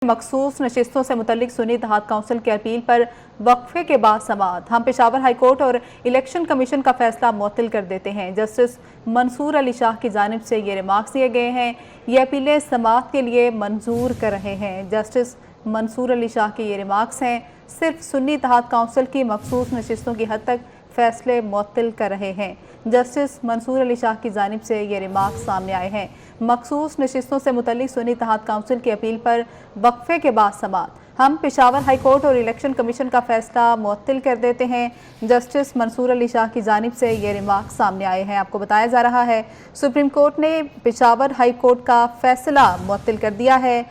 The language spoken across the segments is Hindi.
मखसूस नशिस्तों से मुतल्लिक सुन्नी इत्तेहाद काउंसिल की अपील पर वक्फे के बाद समाअत। हम पेशावर हाई कोर्ट और इलेक्शन कमीशन का फैसला मुअत्तल कर देते हैं। जस्टिस मंसूर अली शाह की जानिब से ये रिमार्क्स दिए गए हैं। ये अपीलें समाअत के लिए मंजूर कर रहे हैं। जस्टिस मंसूर अली शाह के ये रिमार्क्स हैं। सिर्फ सुन्नी इत्तेहाद काउंसिल की मखसूस नशिस्तों की हद तक फैसले मुअत्तल कर रहे हैं। जस्टिस मंसूर अली शाह की जानिब से ये रिमार्क्स सामने आए हैं। मखसूस नशिस्तों से मुतल्लिक सुन्नी इत्तेहाद काउंसिल की अपील पर वक्फे के बाद समाअत। हम पेशावर हाई कोर्ट और इलेक्शन कमीशन का फैसला मुअत्तल कर देते हैं। जस्टिस मंसूर अली शाह की जानिब से ये रिमार्क्स सामने आए हैं। आपको बताया जा रहा है सुप्रीम कोर्ट ने पेशावर हाई कोर्ट का फैसला मुअत्तल कर दिया है।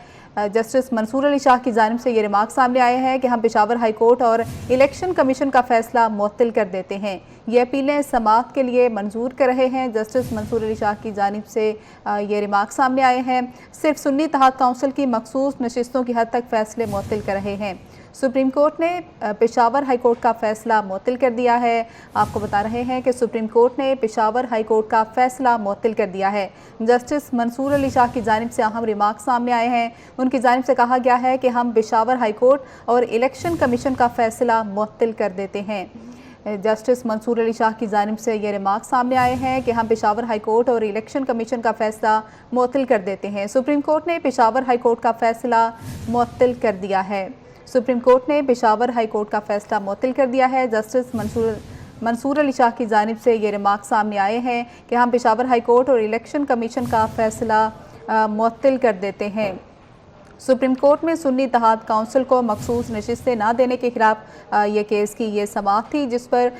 जस्टिस मंसूर अली शाह की जानिब से ये रिमार्क सामने आए हैं कि हम पेशावर हाई कोर्ट और इलेक्शन कमीशन का फैसला मुअत्तल कर देते हैं। ये अपीलें समाअत के लिए मंजूर कर रहे हैं। जस्टिस मंसूर अली शाह की जानिब से ये रिमार्क सामने आए हैं। सिर्फ सुन्नी इत्तेहाद काउंसिल की मखसूस नशिस्तों की हद तक फैसले मुअत्तल कर रहे हैं। सुप्रीम कोर्ट ने पेशावर हाई कोर्ट का फैसला मुअत्तल कर दिया है। आपको बता रहे हैं कि सुप्रीम कोर्ट ने पेशावर हाई कोर्ट का फैसला मुअत्तल कर दिया है। जस्टिस मंसूर अली शाह की जानिब से अहम रिमार्क सामने आए हैं। उनकी जानिब से कहा गया है कि हम पेशावर हाई कोर्ट और इलेक्शन कमीशन का फैसला मुअत्तल कर देते हैं। जस्टिस मंसूर अली शाह की जानिब से ये रिमार्क सामने आए हैं कि हम पेशावर हाई कोर्ट और इलेक्शन कमीशन का फैसला मुअत्तल कर देते हैं। सुप्रीम कोर्ट ने पेशावर हाई कोर्ट का फैसला मुअत्तल कर दिया है। सुप्रीम कोर्ट ने पेशावर हाई कोर्ट का फैसला मुअत्तल कर दिया है। जस्टिस मंसूर अली शाह की जानिब से ये रिमार्क सामने आए हैं कि हम पेशावर हाई कोर्ट और इलेक्शन कमीशन का फैसला मुअत्तल कर देते हैं। सुप्रीम कोर्ट में सुन्नी इत्तेहाद काउंसिल को मखसूस नशिस्तें ना देने के खिलाफ ये केस की ये समाअत थी, जिस पर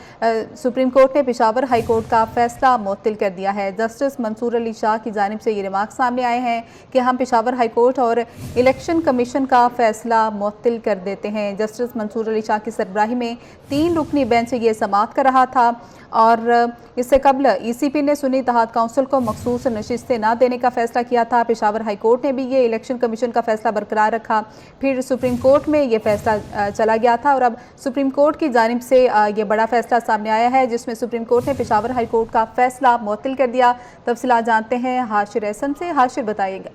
सुप्रीम कोर्ट ने पेशावर हाई कोर्ट का फैसला मुअत्तल कर दिया है। जस्टिस मंसूर अली शाह की जानिब से ये रिमार्क सामने आए हैं कि हम पेशावर हाई कोर्ट और इलेक्शन कमीशन का फैसला मुअत्तल कर देते हैं। जस्टिस मंसूर अली शाह की सरबराही में 3 रुकनी बेंच ये समाअत कर रहा था और इससे कबल ECP ने सुन्नी इत्तेहाद काउंसिल को मखसूस नशिस्तें ना देने का फैसला किया था। पेशावर हाई कोर्ट ने भी ये इलेक्शन कमीशन का फैसला बरकरार रखा। फिर सुप्रीम कोर्ट में ये फैसला चला गया था और अब सुप्रीम कोर्ट की जानिब से ये बड़ा फैसला सामने आया है, जिसमें सुप्रीम कोर्ट ने पेशावर हाई कोर्ट का फैसला मुअत्तल कर दिया। तफसीलात जानते हैं हाशिर एहसन से। हाशिर, बताइएगा।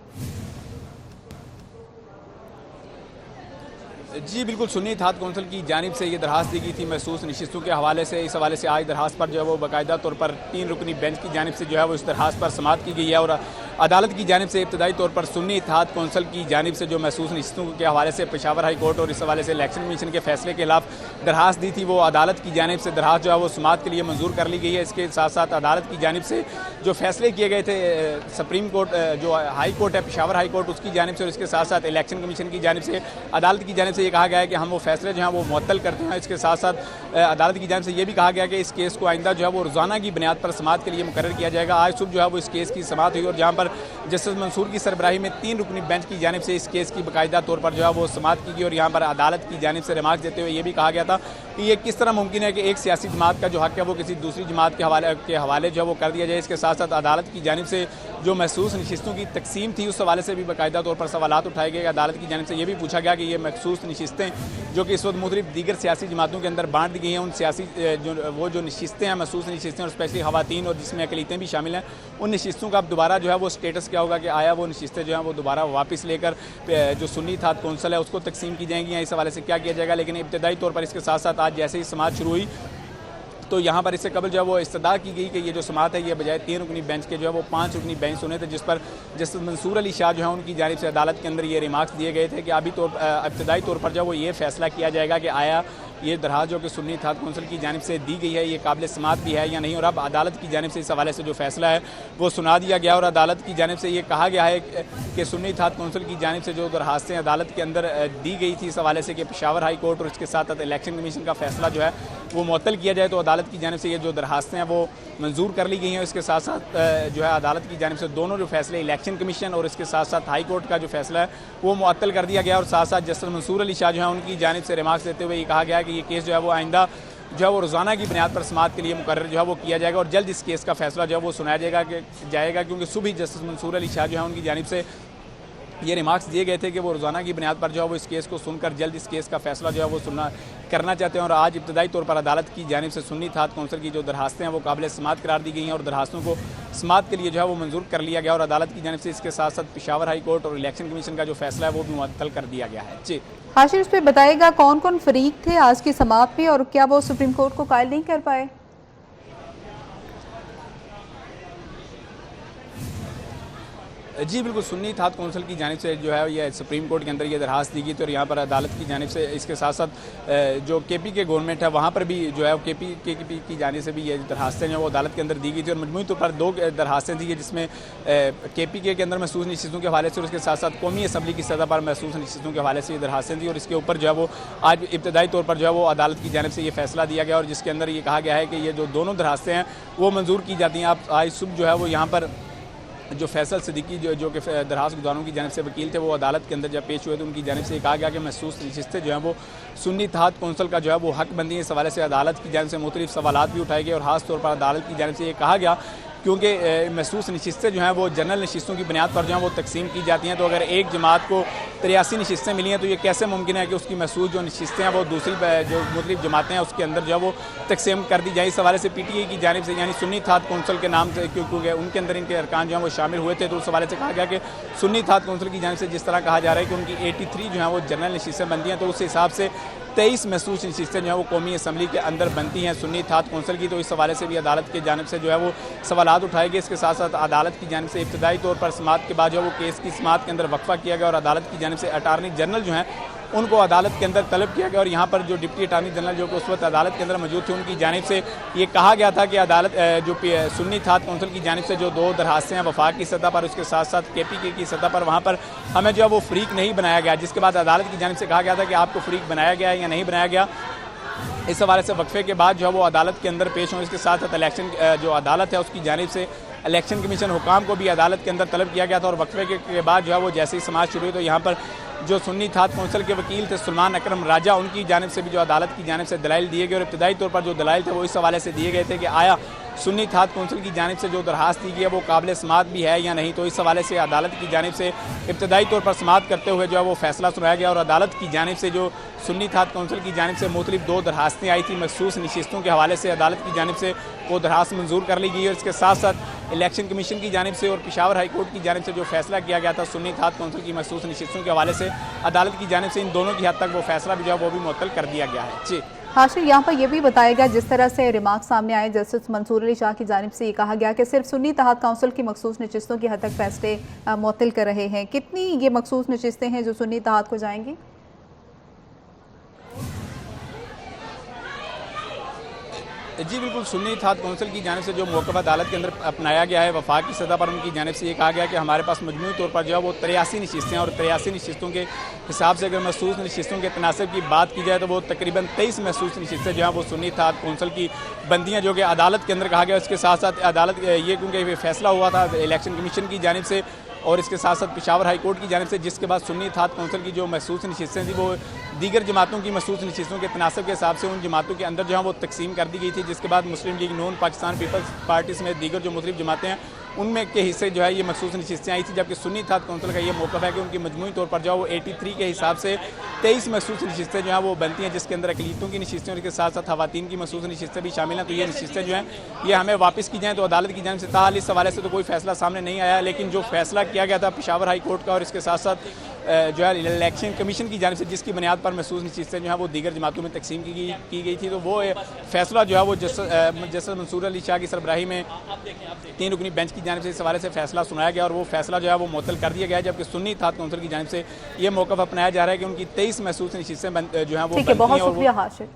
जी बिल्कुल, सुन्नी इत्तेहाद काउंसिल की जानिब से ये दरखास्त दी गई थी महसूस नशिस्तों के हवाले से। इस हवाले से आज दरखास्त पर जो है वो बाकायदा तौर पर 3 रुकनी बेंच की जानिब से जो है वो इस दरखास्त पर समाअत की गई है और अदालत की जानिब से इब्तदाई तौर पर सुन्नी इत्तेहाद काउंसिल की जानिब से जो महसूस नशिस्तों के हवाले से पेशावर हाई कोर्ट और इस हवाले से इलेक्शन कमीशन के फैसले के खिलाफ दरखास्त दी थी, वो अदालत की जानिब से दरखास्त जो है वो समाअत के लिए मंजूर कर ली गई है। इसके साथ साथ अदालत की जानिब से जो फैसले किए गए थे सुप्रीम कोर्ट जो हाई कोर्ट है पेशावर हाई कोर्ट उसकी जानिब से और इसके साथ साथ इलेक्शन कमीशन की जानिब से अदालत की जानिब से ये कहा गया है कि हम वो फैसले जो हैं वो मुअत्तल करते हैं। इसके साथ साथ अदालत की जानिब से ये भी कहा गया कि इस केस को आइंदा जो है वो रोज़ाना की बुनियाद पर समाअत के लिए मुकर्रर किया जाएगा। आज सुबह जो है वो इस केस की समाअत हुई और जहाँ पर जस्टिस मंसूर की सरबराही में 3 रुकनी बेंच की जानिब से इस केस की बाकायदा तौर पर जो है वो समाअत की गई और यहाँ पर अदालत की जानिब से रिमार्क देते हुए ये भी कहा गया था कि ये किस तरह मुमकिन है कि एक सियासी जमात का जो हक है वो किसी दूसरी जमात के हवाले जो है वो कर दिया जाए। इसके साथ साथ अदालत की जानिब से जो महसूस नशिस्तों की तकसीम थी उस हवाले से भी बाकायदा तौर पर सवालात उठाए गए। अदालत की जानिब से ये भी पूछा गया कि ये महसूस नशिस्तें जो कि इस वक्त मुख्तलिफ दीगर सियासी जमातों के अंदर बांट दी गई हैं, उन सियासी जो नशिस्तें हैं महसूस नशिस्तें और स्पेशली ख़वातीन और जिसमें अक़लियतें भी शामिल हैं, उन नशिस्तों का अब दोबारा जो है वो स्टेटस क्या होगा कि आया वो नशिस्तें जो हैं वो दोबारा वापस लेकर जो सुन्नी इत्तेहाद काउंसिल है उसको तकसीम की जाएंगी या इस हवाले से क्या किया जाएगा। लेकिन इब्तदाई तौर पर इसके साथ साथ आज जैसे ही समाअत शुरू हुई तो यहाँ पर इससे कबल जो है वो इस्तदा की गई कि ये जो समाअत है ये बजाय 3 रुकनी बेंच के जो है वो 5 रुकनी बेंच होने थे, जिस पर जस्टिस मंसूर अली शाह जो है उनकी जानिब से अदालत के अंदर ये रिमार्क्स दिए गए थे कि अभी तो इब्तदाई तौर पर जो है वो ये फैसला किया जाएगा कि आया ये दरखास्त जो कि सुन्नी इत्तेहाद काउंसिल की जानिब से दी गई है ये काबिल समाअत भी है या नहीं। और अब अदालत की जानिब से इस हवाले से जो फैसला है वो सुना दिया गया और अदालत की जानिब से ये कहा गया है कि सुन्नी इत्तेहाद काउंसिल की जानिब से जो दरखास्तें अदालत के अंदर दी गई थी इस हवाले से कि पेशावर हाई कोर्ट और इसके साथ साथ इलेक्शन कमीशन का फैसला जो है वो मुअत्तल किया जाए, तो अदालत की जानिब से ये जो दरखास्तें हैं वो मंजूर कर ली गई हैं। इसके साथ साथ जो है अदालत की जानिब से दोनों जो फैसले इलेक्शन कमीशन और इसके साथ साथ हाई कोर्ट का जो फैसला है वो मुअत्तल कर दिया गया और साथ साथ जस्टिस मंसूर अली शाह जो है उनकी जानिब से रिमार्क्स देते हुए ये कहा गया कि ये केस जो है वो आइंदा जो है वो रोज़ाना की बुनियाद पर समाअत के लिए मुकर्रर जो है वो किया जाएगा और जल्द इस केस का फैसला जो है वो सुनाया जाएगा क्योंकि सुबह जस्टिस मंसूर अली शाह जो है उनकी जानिब से ये रिमार्क्स दिए गए थे कि वो रोज़ाना की बुनियाद पर जो है वो इस केस को सुनकर जल्द इस केस का फैसला जो है वो करना चाहते हैं। और आज इब्तदाई तौर पर अदालत की जानिब से सुन्नी इत्तेहाद कौंसिल की जो दरखास्तें हैं वो काबिल समाअत करार दी गई हैं और दरखास्तों को समाअत के लिए जो है वो मंजूर कर लिया गया और अदालत की जानिब से इसके साथ साथ पेशावर हाई कोर्ट और इलेक्शन कमीशन का जो फैसला है वो भी मुअत्तल कर दिया गया है। जी हाशिर, इस पे बताएगा कौन कौन फरीक थे आज की समाअत में और क्या वो सुप्रीम कोर्ट को कायल नहीं कर पाए? जी बिल्कुल, सुन्नी इत्तेहाद कौंसिल की जानिब से जो है ये सुप्रीम कोर्ट के अंदर ये दरखास्त दी गई थी और यहाँ पर अदालत की जानिब से इसके साथ साथ जो KP के गवर्नमेंट है वहाँ पर भी जो है KP की जानिब से भी ये दरखास्तें जो वो अदालत के अंदर दी गई थी और मजमूई तौर पर 2 दरखास्तें थी जिसमें KP के अंदर महसूस नशिस्तों के हवाले से और उसके साथ साथ कौमी असम्बली की सतह पर महसूस नशिस्तों के हवाले से ये दरखास्तें थी और इसके ऊपर जो है वो आज इब्तदाई तौर पर जो है वो अदालत की जानिब से ये फैसला दिया गया और जिसके अंदर ये कहा गया है कि ये जो दोनों दरखास्तें हैं वो मंजूर की जाती हैं। आप आज सुबह जो है वो यहाँ पर जो फैसल सिद्दीकी जो कि दरखास्त गुजारों की जानिब से वकील थे वो अदालत के अंदर जब पेश हुए तो उनकी जानिब से कहा गया कि महसूस नशिस्तें जो हैं वो सुन्नी इत्तेहाद कौंसिल का जो है वो हक बंदी है। इस हवाले से अदालत की जानिब से मुख्तलिफ सवालात भी उठाए गए और ख़ास तौर पर अदालत की जानिब से ये कहा गया क्योंकि महसूस नशिस्तें जो हैं वो जनरल नशिस्तों की बुनियाद पर जो हैं वो तकसीम की जाती हैं। तो अगर एक जमात को 83 नशिस्तें मिली हैं तो ये कैसे मुमकिन है कि उसकी महसूस जो नशिस्तें हैं वो दूसरी जो मुख्तलिफ जमातें हैं उसके अंदर जो है वो तकसीम कर दी जाए। इस हवाले से PTI की जानिब से यानी सुन्नी इत्तेहाद कौंसिल के नाम से क्योंकि उनके अंदर इनके अरकान जो हैं वो शामिल हुए थे तो उस हवाले से कहा गया कि सुन्नी इत्तेहाद कौंसिल की जानिब से जिस तरह कहा जा रहा है कि उनकी 83 जो हैं वो जनरल नशिस्तें बनती हैं तो उस हिसाब से 23 महसूस नशिस्तें जो है वो कौमी असम्बली के अंदर बनती हैं सुन्नी इत्तेहाद कौंसिल की। तो इस हवाले से भी अदालत की जानिब से जो है वो सवालात उठाए गए। इसके साथ साथ अदालत की जानिब से इब्तदाई तौर पर समाअत के बाद जो है वो केस की समाअत के अंदर वक्फा किया गया और अदालत की जानिब से अटार्नी जनरल जो हैं उनको अदालत के अंदर तलब किया गया और यहाँ पर जो डिप्टी अटार्नी जनरल जो कि उस वक्त अदालत के अंदर मौजूद थे उनकी जानिब से ये कहा गया था कि अदालत जो सुन्नी इत्तेहाद कौंसिल की जानिब से जो 2 दरखास्तें हैं वफाक की सतह पर उसके साथ साथ KP की सतह पर वहाँ पर हमें जो है वो फ़रीक नहीं बनाया गया, जिसके बाद अदालत की जानिब से कहा गया था कि आपको फ़रीक बनाया गया है या नहीं बनाया गया। इस हवाले से वक्फे के बाद जो है वो अदालत के अंदर पेश हों। इसके साथ साथ इलेक्शन जो अदालत है उसकी जानिब से इलेक्शन कमीशन हुकाम को भी अदालत के अंदर तलब किया गया था और वक्फे के बाद जो है वो जैसे ही समाअत शुरू हुई तो यहाँ पर जो सुन्नी इत्तेहाद कौंसिल के वकील थे सलमान अकरम राजा उनकी जानिब से भी जो अदालत की जानिब से दलाइल दिए गए और इब्तदाई तौर पर जो दलाइल थे वो इस हवाले से दिए गए थे कि आया सुन्नी इत्तेहाद कौंसिल की जानिब से जो दरखास्त दी गई है वो काबिल समाअत भी है या नहीं। तो इस हवाले से अदालत की जानिब से इब्तदाई तौर पर समाअत करते हुए जो है वो फैसला सुनाया गया और अदालत की जानिब से जो सुन्नी इत्तेहाद कौंसिल की जानिब से मुख्तलिफ 2 दरखास्तें आई थी महसूस नशिस्तों के हवाले से अदालत की जानिब से वो दरखास्त मंजूर कर ली गई और इसके साथ साथ इलेक्शन कमीशन की जानिब से और पेशावर हाई कोर्ट की जानिब से जो फैसला किया गया था सुन्नी इत्तेहाद कौंसिल की महसूस नशिस्तों के हवाले से अदालत की जानिब से इन दोनों की हद तक वो फैसला भी जो है वो भी मुअत्तल कर दिया गया है। जी हाशिर, यहाँ पर यह भी बताएगा जिस तरह से रिमार्क सामने आए जस्टिस मंसूर अली शाह की जानिब से ये कहा गया कि सिर्फ सुन्नी इत्तेहाद काउंसिल की मखसूस नशिस्तों की हद तक फैसले मुअत्तल कर रहे हैं। कितनी ये मखसूस नशिस्तें हैं जो सुन्नी इत्तेहाद को जाएंगी? जी बिल्कुल, सुन्नी इत्तेहाद कौंसिल की जानिब से जो मौक़िफ़ अदालत के अंदर अपनाया गया है वफाक की सतह पर उनकी जानिब से ये कहा गया कि हमारे पास मजमूई तौर पर जो है वो 83 नशिस्तें और 83 नशिस्तों के हिसाब से अगर महसूस नशिस्तों के तनासब की बात की जाए तो वो तकरीबन 23 महसूस नशिस्तें जो हैं वो सुन्नी इत्तेहाद कौंसिल की बनती हैं जो कि अदालत के अंदर कहा गया। इसके साथ साथ अदालत ये क्योंकि फैसला हुआ था इलेक्शन कमीशन की जानिब से और इसके साथ साथ पेशावर हाई कोर्ट की जानिब से जिसके बाद सुन्नी इत्तेहाद कौंसिल की जो महसूस नशिस्तें थी वो दीगर जमातों की महसूस नशिस्तों के तनासब के हिसाब से उन जमातों के अंदर जो है वो तकसीम कर दी गई थी। जिसके बाद मुस्लिम लीग नून, पाकिस्तान पीपल्स पार्टी समेत दीगर जो मुख्तलिफ जमातें हैं उनमें के हिस्से जो है ये मखसूस नशिस्तें आई थी, जबकि सुन्नी इत्तेहाद कौंसिल का ये मौक़िफ़ है कि उनकी मजमूई तौर पर जो है वो 83 के हिसाब से 23 मखसूस नशिस्तें जो हैं वो बनती हैं जिसके अंदर अक़लियतों की नशिस्तें और इसके साथ साथ ख़वातीन की मखसूस नशिस्तें भी शामिल हैं। तो ये नशिस्तें जो हैं ये हमें वापस की जाएँ तो अदालत की जानिब से ताहाल इस हवाले से तो कोई फैसला सामने नहीं आया, लेकिन जो फैसला किया गया था पेशावर हाई कोर्ट का और इसके साथ साथ जो है इलेक्शन कमीशन की जानिब से जिसकी बुनियाद पर महसूस नशिस्तें जो है वो दीगर जमातों में तकसीम की गई थी, तो वो फैसला जो है वो जस्टिस मंसूर अली शाह की सरबराही में 3 रुकनी बेंच की जानिब से इस हवाले से फैसला सुनाया गया और वो फैसला जो है वो मुअत्तल कर दिया गया है। जबकि सुन्नी इत्तेहाद कौंसिल की जानिब से ये मौक़िफ़ अपनाया जा रहा है कि उनकी 23 महसूस नशिस्तें जो हैं वो बहुत शुक्रिया हाशिर।